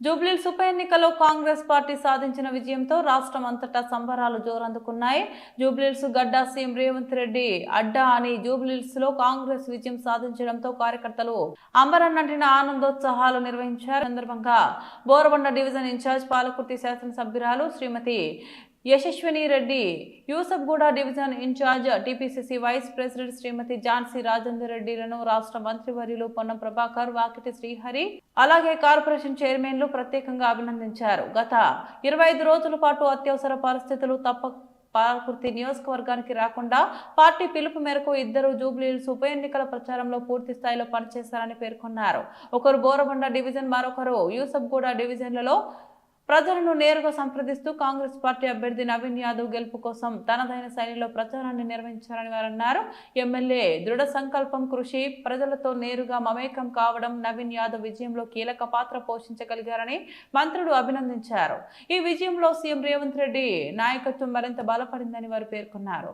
జూబ్లీహిల్స్ ఉప ఎన్నికలో కాంగ్రెస్ పార్టీ సాధించిన విజయంతో రాష్ట్రం అంతటా సంబరాలు జోరందుకున్నాయి. జూబ్లీహిల్స్ గడ్డ సీఎం రేవంత్ రెడ్డి అడ్డా అని జూబ్లీహిల్స్ లో కాంగ్రెస్ విజయం సాధించడంతో కార్యకర్తలు అంబరన్నంటిన ఆనందోత్సాహాలు నిర్వహించారు. సందర్భంగా బోరబండ డివిజన్ ఇన్ఛార్జ్ పాలకుర్తి శాసనసభ్యురాలు Shrimati Yashaswini Reddy, Yousufguda division in charge TPCC vice president Shrimati Jhansi Rajender రెడ్డిలను రాష్ట్ర మంత్రివర్యులు పొన్నం ప్రభాకర్, వాకిటి శ్రీహరి, అలాగే కార్పొరేషన్ చైర్మన్లు ప్రత్యేకంగా అభినందించారు. గత 25 రోజుల పాటు అత్యవసర పరిస్థితులు పాలకుర్తి నియోజకవర్గానికి రాకుండా పార్టీ పిలుపు మేరకు ఇద్దరు జూబ్లీహిల్స్ ఉప ఎన్నికల ప్రచారంలో పూర్తి స్థాయిలో పనిచేశారని పేర్కొన్నారు. ఒకరు బోరబండ డివిజన్, మరొకరు యూసఫ్గూడ డివిజన్లలో ప్రజలను నేరుగా సంప్రదిస్తూ కాంగ్రెస్ పార్టీ అభ్యర్థి నవీన్ యాదవ్ గెలుపు కోసం తనదైన శైలిలో ప్రచారాన్ని నిర్వహించారని వారు అన్నారు. ఎమ్మెల్యే దృఢ సంకల్పం, కృషి, ప్రజలతో నేరుగా మమేకం కావడం నవీన్ యాదవ్ విజయంలో కీలక పాత్ర పోషించగలిగారని మంత్రులు అభినందించారు. ఈ విజయంలో సీఎం రేవంత్ రెడ్డి నాయకత్వం మరింత బలపడిందని వారు పేర్కొన్నారు.